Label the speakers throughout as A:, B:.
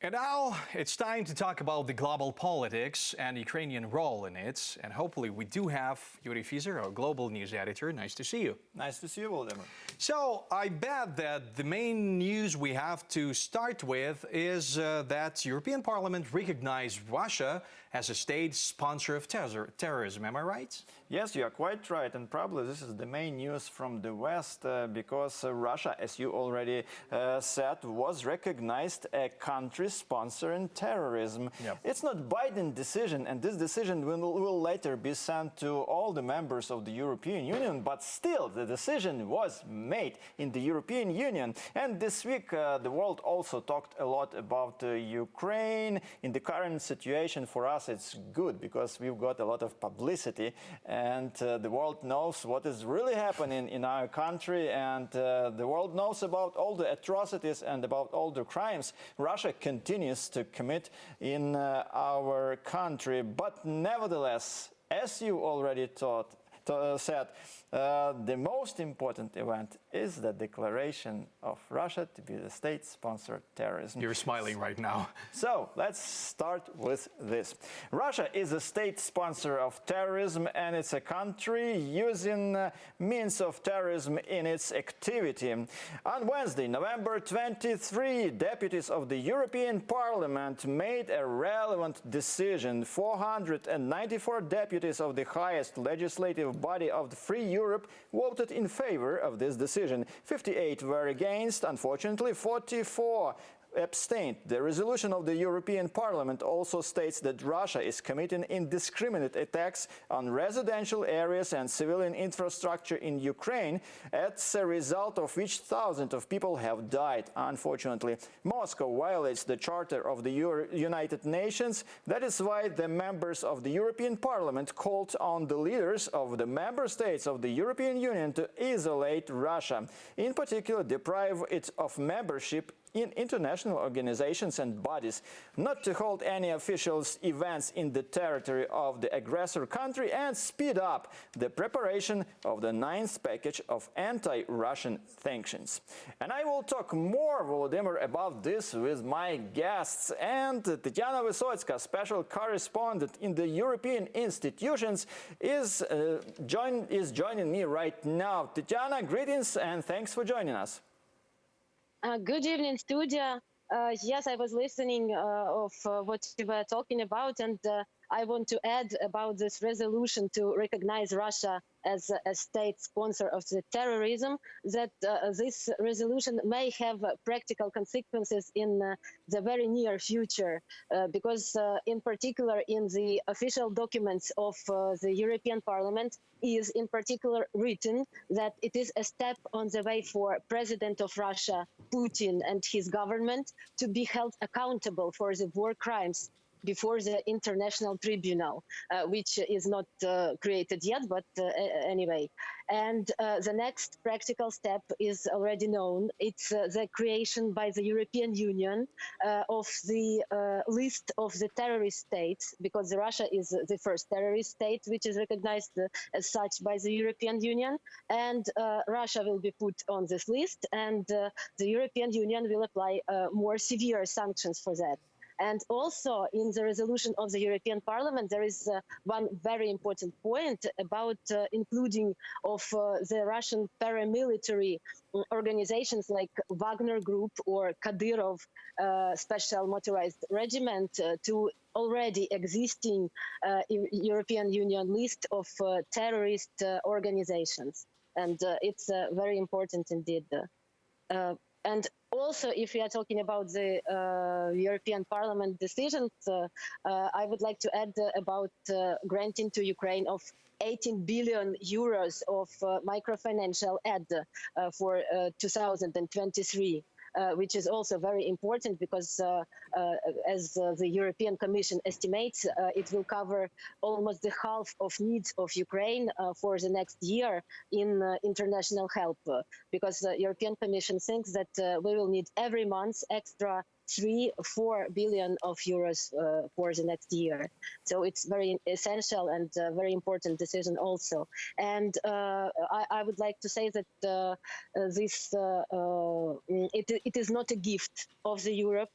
A: And now it's time to talk about the global politics and Ukrainian role in it. And hopefully we do have Yuri Fizer, our global news editor. Nice to see you.
B: Nice to see you, Volodymyr.
A: So I bet that the main news we have to start with is that European Parliament recognized Russia as a state sponsor of terrorism. Am I right?
B: Yes, you are quite right. And probably this is the main news from the West because Russia, as you already said, was recognized a country sponsoring terrorism.
A: Yep.
B: It's not Biden's decision, and this decision will later be sent to all the members of the European Union, but still the decision was made in the European Union. And this week the world also talked a lot about Ukraine. In the current situation for us it's good because we've got a lot of publicity and the world knows what is really happening in our country, and the world knows about all the atrocities and about all the crimes Russia continues to commit in our country. But nevertheless, as you already said, the most important event is the declaration of Russia to be the state-sponsored terrorism.
A: You're smiling right now.
B: So let's start with this. Russia is a state sponsor of terrorism, and it's a country using means of terrorism in its activity. On Wednesday, November 23, deputies of the European Parliament made a relevant decision. 494 deputies of the highest legislative body of the Free Europe voted in favor of this decision. 58 were against. Unfortunately, 44 abstained. The resolution of the European Parliament also states that Russia is committing indiscriminate attacks on residential areas and civilian infrastructure in Ukraine, as a result of which thousands of people have died. Unfortunately, Moscow violates the Charter of the United Nations. That is why the members of the European Parliament called on the leaders of the member states of the European Union to isolate Russia, in particular deprive it of membership in international organizations and bodies, not to hold any official events in the territory of the aggressor country, and speed up the preparation of the 9th package of anti-Russian sanctions. And I will talk more, Volodymyr, about this with my guests. And Tatiana Vysotska, special correspondent in the European institutions, is joining me right now. Tatiana, greetings and thanks for joining us.
C: Good evening, studio. Yes, I was listening of what you were talking about, and I want to add about this resolution to recognize Russia as a state sponsor of the terrorism, that this resolution may have practical consequences in the very near future, because in particular in the official documents of the European Parliament is in particular written that it is a step on the way for President of Russia, Putin, and his government to be held accountable for the war crimes before the International Tribunal, which is not created yet, but anyway. And the next practical step is already known. It's the creation by the European Union of the list of the terrorist states, because Russia is the first terrorist state which is recognized as such by the European Union. And Russia will be put on this list, and the European Union will apply more severe sanctions for that. And also in the resolution of the European Parliament, there is one very important point about including of the Russian paramilitary organizations like Wagner Group or Kadyrov Special Motorized Regiment to already existing European Union list of terrorist organizations. And it's very important indeed. And also, if we are talking about the European Parliament decisions, I would like to add about granting to Ukraine of 18 billion euros of microfinancial aid for 2023. Which is also very important because, as the European Commission estimates, it will cover almost the half of needs of Ukraine for the next year in international help. Because the European Commission thinks that we will need every month extra 3-4 billion of euros for the next year. So it's very essential and very important decision also. And I would like to say that it is not a gift of the Europe.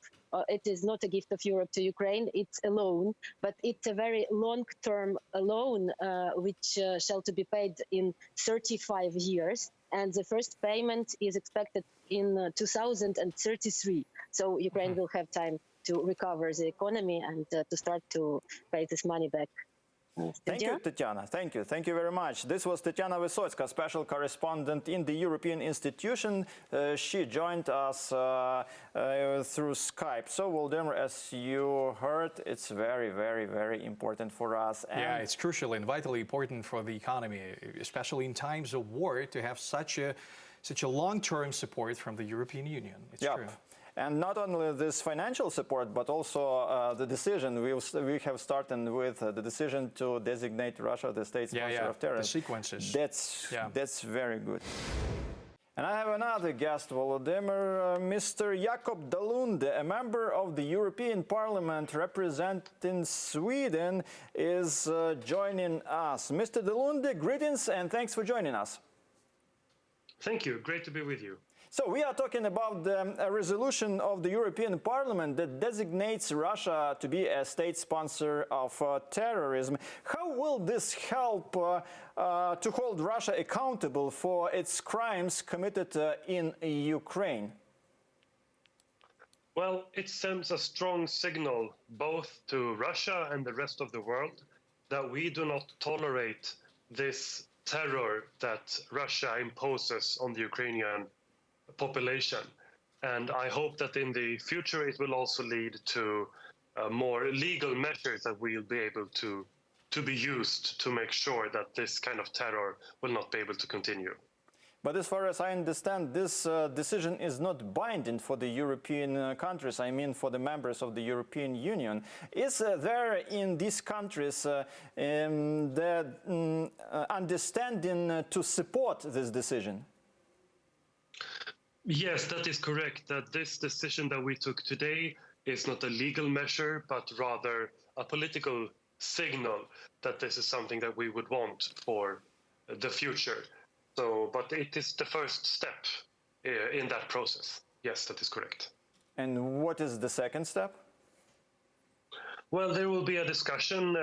C: it is not a gift of Europe to Ukraine, it's a loan, but it's a very long-term loan which shall to be paid in 35 years. And the first payment is expected in 2033. So Ukraine will have time to recover the economy and to start to pay this money back.
B: Thank you, Tatiana. Thank you. Thank you very much. This was Tatiana Vysotska, special correspondent in the European institution. She joined us through Skype. So, Volodymyr, as you heard, it's very, very, very important for us.
A: And yeah, it's crucial and vitally important for the economy, especially in times of war, to have such a long-term support from the European Union. It's true.
B: And not only this financial support, but also the decision. We have started with the decision to designate Russia the state sponsor of terrorism.
A: The sequences.
B: That's very good. And I have another guest, Volodymyr, Mr. Jakob Dalunde, a member of the European Parliament representing Sweden, is joining us. Mr. Dalunde, greetings and thanks for joining us.
D: Thank you. Great to be with you.
B: So we are talking about a resolution of the European Parliament that designates Russia to be a state sponsor of terrorism. How will this help to hold Russia accountable for its crimes committed in Ukraine?
D: Well, it sends a strong signal both to Russia and the rest of the world that we do not tolerate this terror that Russia imposes on the Ukrainian population. And I hope that in the future it will also lead to more legal measures that will be able to be used to make sure that this kind of terror will not be able to continue.
B: But as far as I understand, this decision is not binding for the European countries, I mean for the members of the European Union. Is there in these countries the understanding to support this decision?
D: Yes, that is correct, that this decision that we took today is not a legal measure, but rather a political signal that this is something that we would want for the future. So, but it is the first step in that process. Yes, that is correct.
B: And what is the second step?
D: Well, there will be a discussion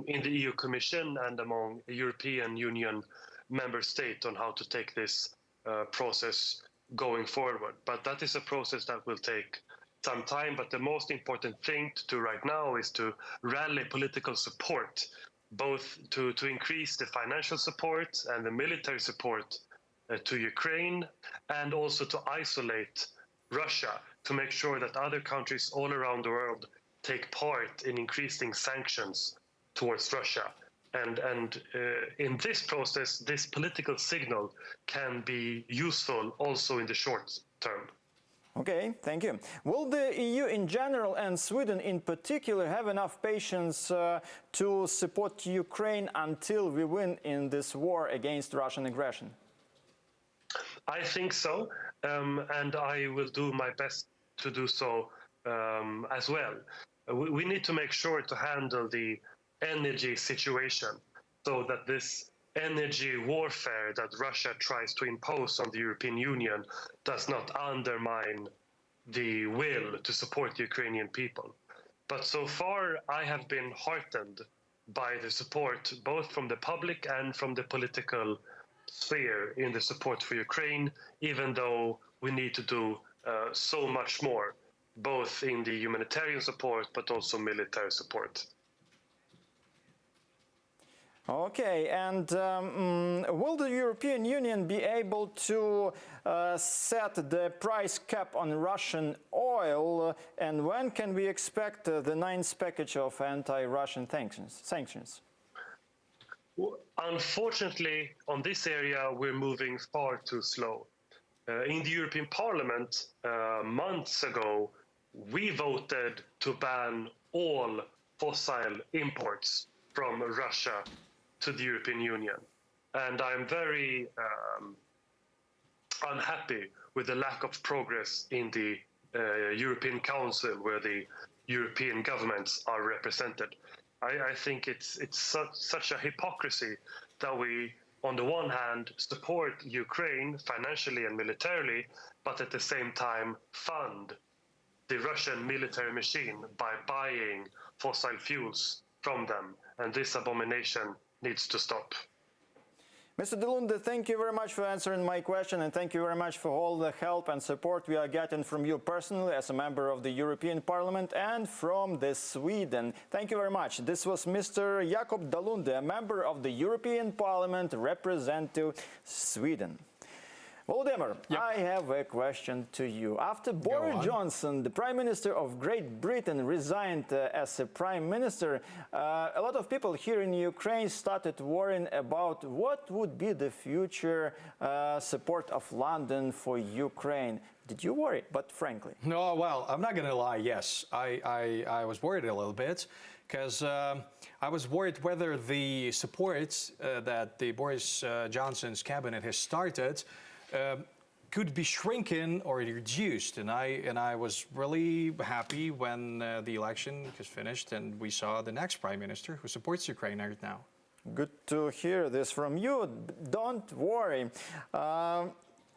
D: in the EU Commission and among European Union member states on how to take this process going forward. But that is a process that will take some time. But the most important thing to do right now is to rally political support, both to increase the financial support and the military support to Ukraine, and also to isolate Russia, to make sure that other countries all around the world take part in increasing sanctions towards Russia. And in this process, this political signal can be useful also in the short term.
B: Okay, thank you. Will the EU in general and Sweden in particular have enough patience to support Ukraine until we win in this war against Russian aggression?
D: I think so, and I will do my best to do so as well. We need to make sure to handle the energy situation so that this energy warfare that Russia tries to impose on the European Union does not undermine the will to support the Ukrainian people. But so far, I have been heartened by the support both from the public and from the political sphere in the support for Ukraine, even though we need to do so much more, both in the humanitarian support but also military support.
B: Okay, and will the European Union be able to set the price cap on Russian oil, and when can we expect the ninth package of anti-Russian sanctions?
D: Unfortunately, on this area, we're moving far too slow. In the European Parliament, months ago, we voted to ban all fossil imports from Russia to the European Union. And I'm very unhappy with the lack of progress in the European Council, where the European governments are represented. I think it's such a hypocrisy that we, on the one hand, support Ukraine financially and militarily, but at the same time fund the Russian military machine by buying fossil fuels from them. And this abomination needs to stop.
B: Mr. de Lunde, thank you very much for answering my question, and thank you very much for all the help and support we are getting from you personally as a member of the European Parliament and from Sweden. Thank you very much. This was Mr. Jakob de Lunde, a member of the European Parliament representing Sweden. Volodymyr,
A: Yep.
B: I have a question to you. After Boris Johnson, the Prime Minister of Great Britain, resigned as a Prime Minister, a lot of people here in Ukraine started worrying about what would be the future support of London for Ukraine. Did you worry? But frankly.
A: No, well, I'm not going to lie. Yes, I was worried a little bit because I was worried whether the support that the Boris Johnson's cabinet has started could be shrinking or reduced, and I was really happy when the election was finished and we saw the next prime minister who supports Ukraine right now.
B: Good to hear this from you. Don't worry.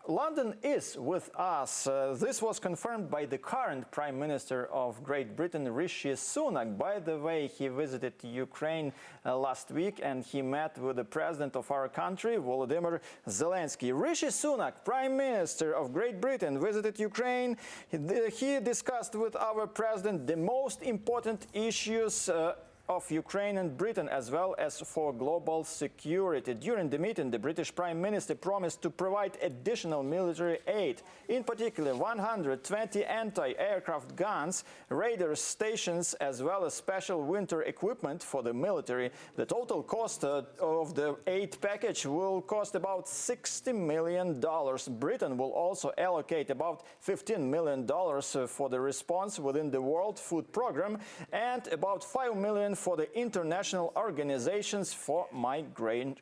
B: London is with us. This was confirmed by the current Prime Minister of Great Britain, Rishi Sunak. By the way, he visited Ukraine last week and he met with the President of our country, Volodymyr Zelensky. Rishi Sunak, Prime Minister of Great Britain, visited Ukraine. He discussed with our President the most important issues of Ukraine and Britain, as well as for global security. During the meeting, the British Prime Minister promised to provide additional military aid, in particular 120 anti-aircraft guns, radar stations, as well as special winter equipment for the military. The total cost of the aid package will cost about $60 million. Britain will also allocate about $15 million for the response within the World Food Programme and about $5 million for the international organizations for migration.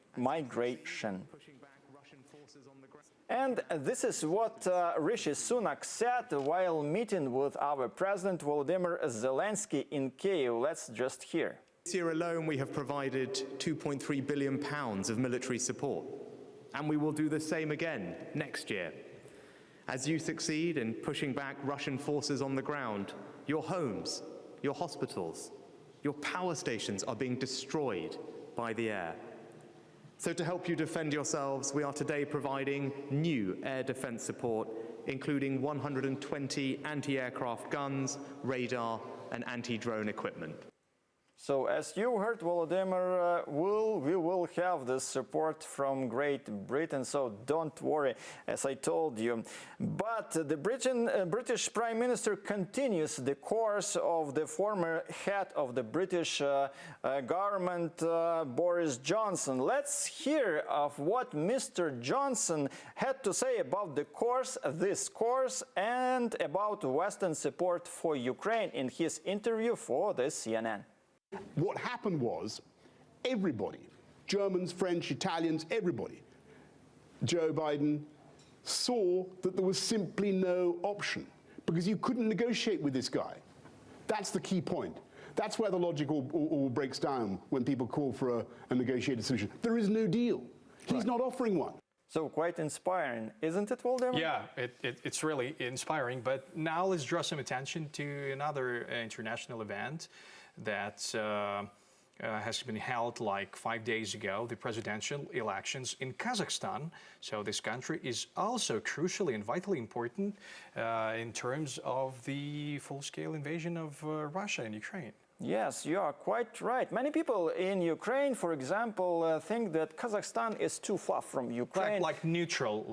B: And this is what Rishi Sunak said while meeting with our President Volodymyr Zelensky in Kyiv. Let's just hear.
E: This year alone, we have provided £2.3 billion of military support, and we will do the same again next year. As you succeed in pushing back Russian forces on the ground, your homes, your hospitals, your power stations are being destroyed by the air. So to help you defend yourselves, we are today providing new air defense support, including 120 anti-aircraft guns, radar, and anti-drone equipment.
B: So, as you heard, Volodymyr, we will have this support from Great Britain, so don't worry, as I told you. But the British Prime Minister continues the course of the former head of the British government, Boris Johnson. Let's hear of what Mr. Johnson had to say about this course, and about Western support for Ukraine in his interview for the CNN.
F: What happened was everybody, Germans, French, Italians, everybody, Joe Biden, saw that there was simply no option because you couldn't negotiate with this guy. That's the key point. That's where the logic all breaks down when people call for a negotiated solution. There is no deal. He's not offering one.
B: So quite inspiring, isn't it, Volodymyr?
A: Yeah, it's really inspiring. But now let's draw some attention to another international event that has been held like 5 days ago, the presidential elections in Kazakhstan. So this country is also crucially and vitally important in terms of the full-scale invasion of Russia and Ukraine.
B: Yes, you are quite right. Many people in Ukraine, for example, think that Kazakhstan is too far from Ukraine.
A: Like neutral.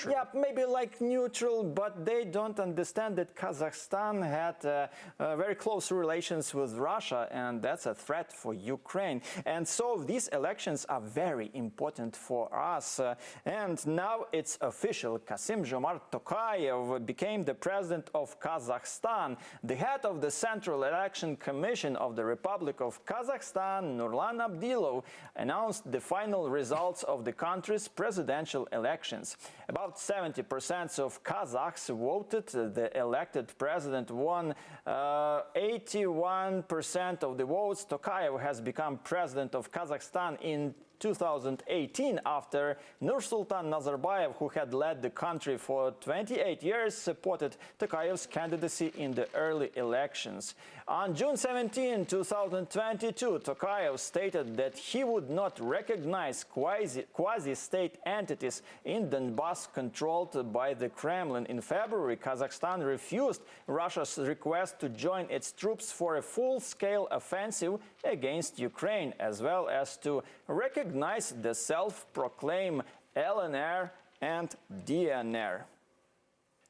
B: Yeah, maybe like neutral, but they don't understand that Kazakhstan had very close relations with Russia, and that's a threat for Ukraine. And so these elections are very important for us. And now it's official. Kassym-Jomart Tokayev became the president of Kazakhstan. The head of the Central Election Commission of the Republic of Kazakhstan, Nurlan Abdilov, announced the final results of the country's presidential elections. About 70% of Kazakhs voted. The elected president won 81% of the votes. Tokayev has become president of Kazakhstan in 2018 after Nursultan Nazarbayev, who had led the country for 28 years, supported Tokayev's candidacy in the early elections. On June 17, 2022, Tokayev stated that he would not recognize quasi-state entities in Donbass controlled by the Kremlin. In February, Kazakhstan refused Russia's request to join its troops for a full-scale offensive against Ukraine, as well as to recognize the self-proclaimed LNR and DNR.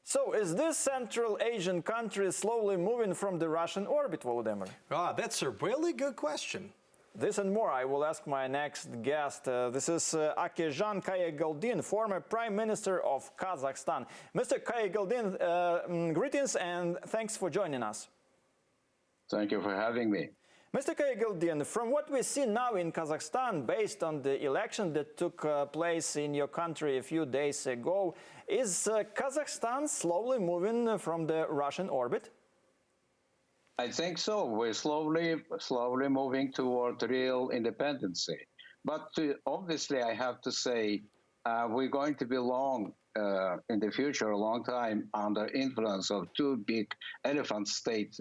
B: So, is this Central Asian country slowly moving from the Russian orbit, Volodymyr?
A: Ah, that's a really good question.
B: This and more I will ask my next guest. This is Akejan Kayagaldin, former Prime Minister of Kazakhstan. Mr. Kayagaldin, greetings and thanks for joining us.
G: Thank you for having me.
B: Mr. Kayagaldin, from what we see now in Kazakhstan, based on the election that took place in your country a few days ago, is Kazakhstan slowly moving from the Russian orbit?
G: I think so. We're slowly moving toward real independence. But obviously, I have to say, we're going to be long in the future, a long time, under influence of two big elephant states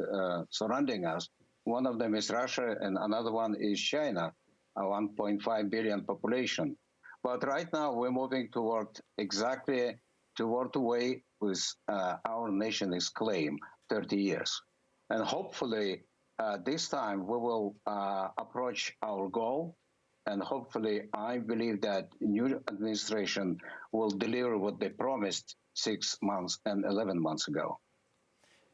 G: surrounding us. One of them is Russia, and another one is China, a 1.5 billion population. But right now, we're moving toward the way with our nation's claim, 30 years. And hopefully, this time, we will approach our goal. And hopefully, I believe that the new administration will deliver what they promised 6 months and 11 months ago.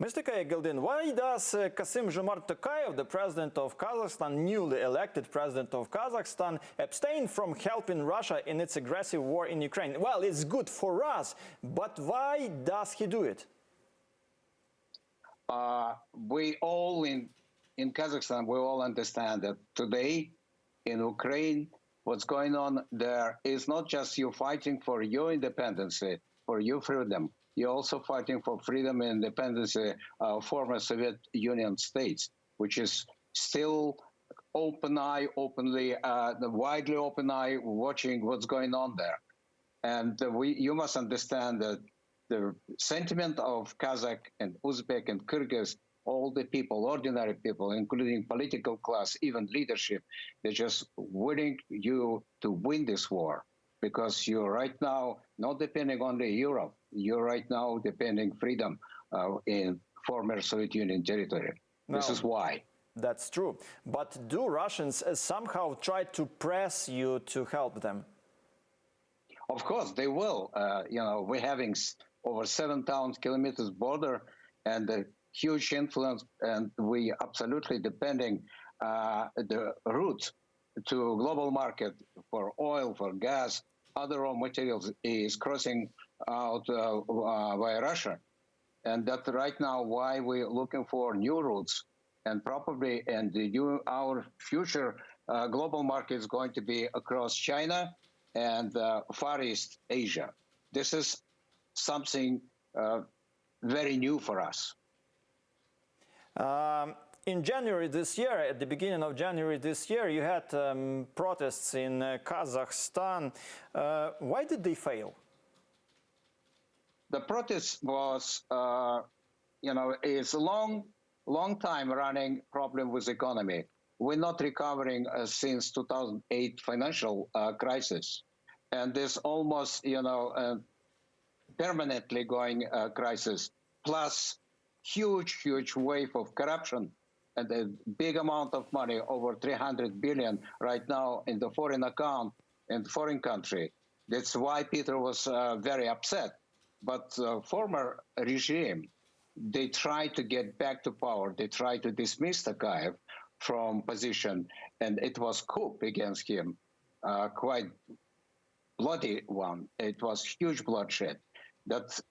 B: Mr. Kayagaldin, why does Kassym-Jomart Tokayev, the president of Kazakhstan, newly elected president of Kazakhstan, abstain from helping Russia in its aggressive war in Ukraine? Well, it's good for us, but why does he do it?
G: We all in Kazakhstan, we all understand that today in Ukraine, what's going on there is not just you fighting for your independence, for your freedom. You're also fighting for freedom and independence of former Soviet Union states, which is still widely open eye, watching what's going on there. And you must understand that the sentiment of Kazakh and Uzbek and Kyrgyz, all the people, ordinary people, including political class, even leadership, they're just willing you to win this war. Because you're right now not depending on Europe, you're right now depending freedom in former Soviet Union territory. This is why.
B: That's true. But do Russians somehow try to press you to help them?
G: Of course, they will. We're having over 7,000 kilometers border and a huge influence, and we absolutely depending the route to global market for oil, for gas, other raw materials is crossing out via Russia. And that's right now why we're looking for new routes. And probably our future global market is going to be across China and Far East Asia. This is something very new for us.
B: In January this year, at the beginning of January this year, you had protests in Kazakhstan. Why did they fail?
G: The protest was, it's a long time running problem with economy. We're not recovering since 2008 financial crisis. And this almost, permanently going crisis, plus huge wave of corruption and a big amount of money, over 300 billion right now in the foreign account in foreign country. That's why Peter was very upset. But former regime, they tried to get back to power. They tried to dismiss Tokayev from position, and it was coup against him, quite bloody one. It was huge bloodshed. That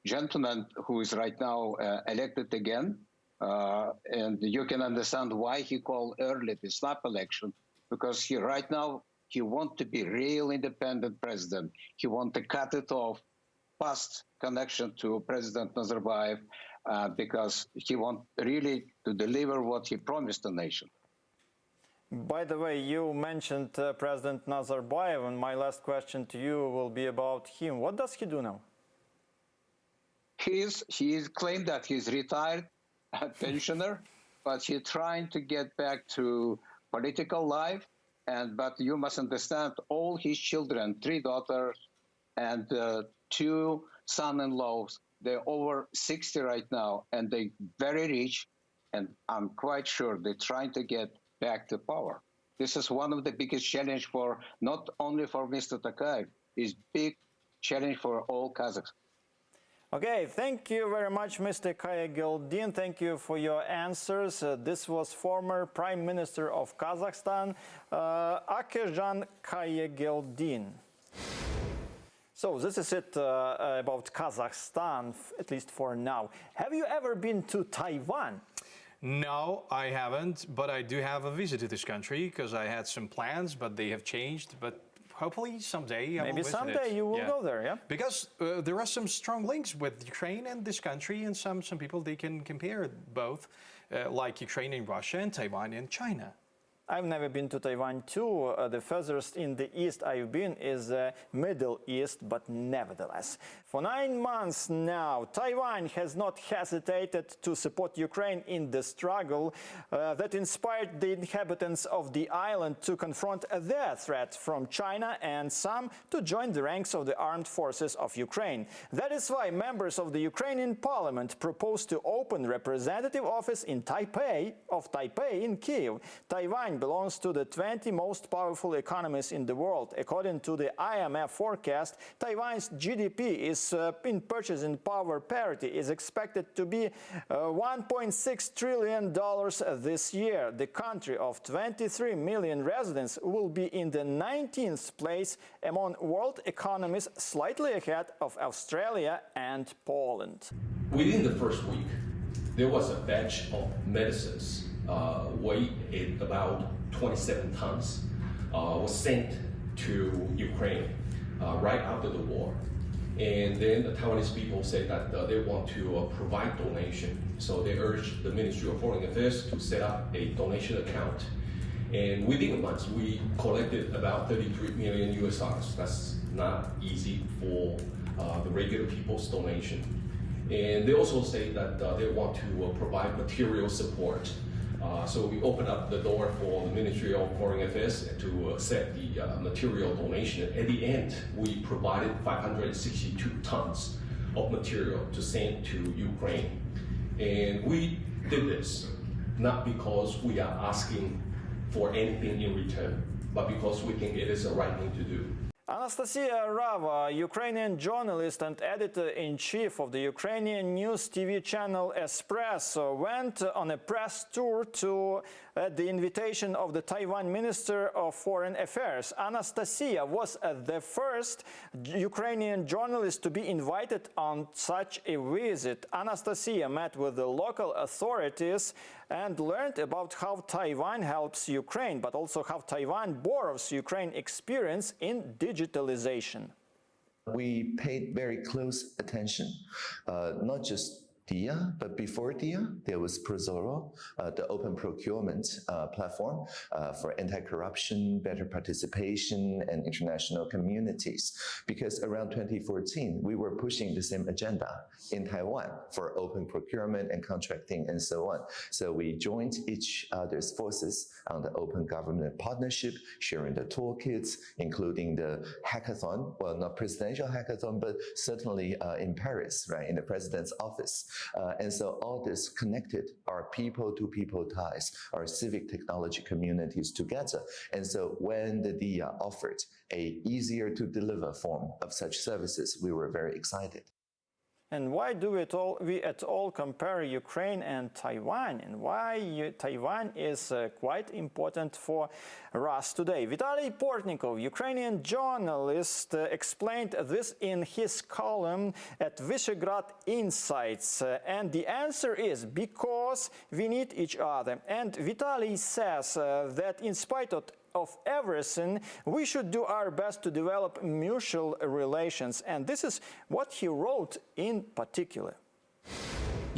G: gentleman who is right now elected again, and you can understand why he called early the snap election, because right now he wants to be real independent president. He wants to cut it off, past connection to President Nazarbayev, because he wants really to deliver what he promised the nation.
B: By the way, you mentioned President Nazarbayev, and my last question to you will be about him. What does he do now?
G: He's claimed that he's retired pensioner, but he's trying to get back to political life. But you must understand, all his children, 3 daughters and 2 son-in-laws, they're over 60 right now, and they're very rich. And I'm quite sure they're trying to get back to power. This is one of the biggest challenge for not only for Mr. Tokayev, it's big challenge for all Kazakhs.
B: Okay, thank you very much, Mr. Kayagildin. Thank you for your answers. This was former Prime Minister of Kazakhstan, Akejan Kayagildin. So this is it about Kazakhstan, at least for now. Have you ever been to Taiwan?
A: No, I haven't, but I do have a visit to this country because I had some plans, but they have changed. But hopefully someday I will visit
B: someday you will go there, yeah?
A: Because there are some strong links with Ukraine and this country, and some people, they can compare both, like Ukraine and Russia and Taiwan and China.
B: I've never been to Taiwan too. The furthest in the east I've been is Middle East, but nevertheless. For 9 months now, Taiwan has not hesitated to support Ukraine in the struggle that inspired the inhabitants of the island to confront their threat from China and some to join the ranks of the armed forces of Ukraine. That is why members of the Ukrainian parliament proposed to open representative office in Taipei in Kyiv. Taiwan belongs to the 20 most powerful economies in the world. According to the IMF forecast, Taiwan's GDP is in purchasing power parity is expected to be $1.6 trillion this year. The country of 23 million residents will be in the 19th place among world economies, slightly ahead of Australia and Poland.
H: Within the first week, there was a batch of medicines weighed about 27 tons was sent to Ukraine right after the war. And then the Taiwanese people said that they want to provide donation. So they urged the Ministry of Foreign Affairs to set up a donation account. And within a month, we collected about 33 million US dollars. That's not easy for the regular people's donation. And they also say that they want to provide material support. So we opened up the door for the Ministry of Foreign Affairs to accept the material donation. At the end, we provided 562 tons of material to send to Ukraine. And we did this not because we are asking for anything in return, but because we think it is the right thing to do.
B: Anastasia Rava, Ukrainian journalist and editor-in-chief of the Ukrainian news TV channel Espreso, went on a press tour at the invitation of the Taiwan Minister of Foreign Affairs. Anastasia was the first Ukrainian journalist to be invited on such a visit. Anastasia met with the local authorities and learned about how Taiwan helps Ukraine, but also how Taiwan borrows Ukraine experience in digitalization.
I: We paid very close attention, not just DIA, but before DIA, there was Prozoro, the open procurement platform for anti-corruption, better participation, and international communities. Because around 2014, we were pushing the same agenda in Taiwan for open procurement and contracting and so on. So we joined each other's forces on the open government partnership, sharing the toolkits, including the hackathon, well, not presidential hackathon, but certainly in Paris, right, in the president's office. And so all this connected our people-to-people ties, our civic technology communities together. And so when the DIA offered a easier to deliver form of such services, we were very excited.
B: And why do we at all compare Ukraine and Taiwan, and why Taiwan is quite important for us today? Vitaly Portnikov, Ukrainian journalist, explained this in his column at Visegrad Insights. And the answer is because we need each other. And Vitaly says that in spite of everything, we should do our best to develop mutual relations. And this is what he wrote in particular.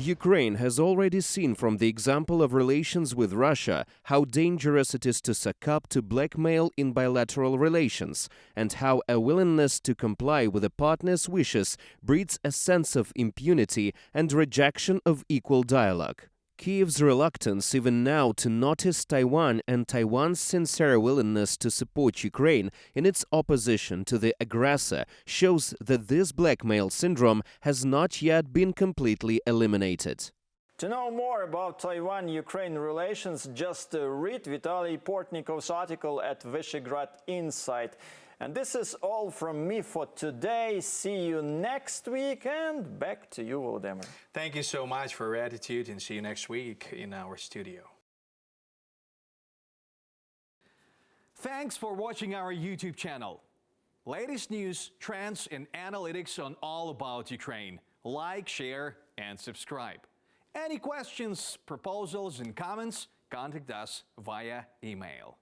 J: Ukraine has already seen from the example of relations with Russia how dangerous it is to succumb to blackmail in bilateral relations, and how a willingness to comply with a partner's wishes breeds a sense of impunity and rejection of equal dialogue. Kyiv's reluctance even now to notice Taiwan and Taiwan's sincere willingness to support Ukraine in its opposition to the aggressor shows that this blackmail syndrome has not yet been completely eliminated.
B: To know more about Taiwan-Ukraine relations, just read Vitaly Portnikov's article at Visegrad Insight. And this is all from me for today. See you next week, and back to you, Volodymyr.
A: Thank you so much for your attitude, and see you next week in our studio. Thanks for watching our YouTube channel. Latest news, trends, and analytics on all about Ukraine. Like, share, and subscribe. Any questions, proposals, and comments, contact us via email.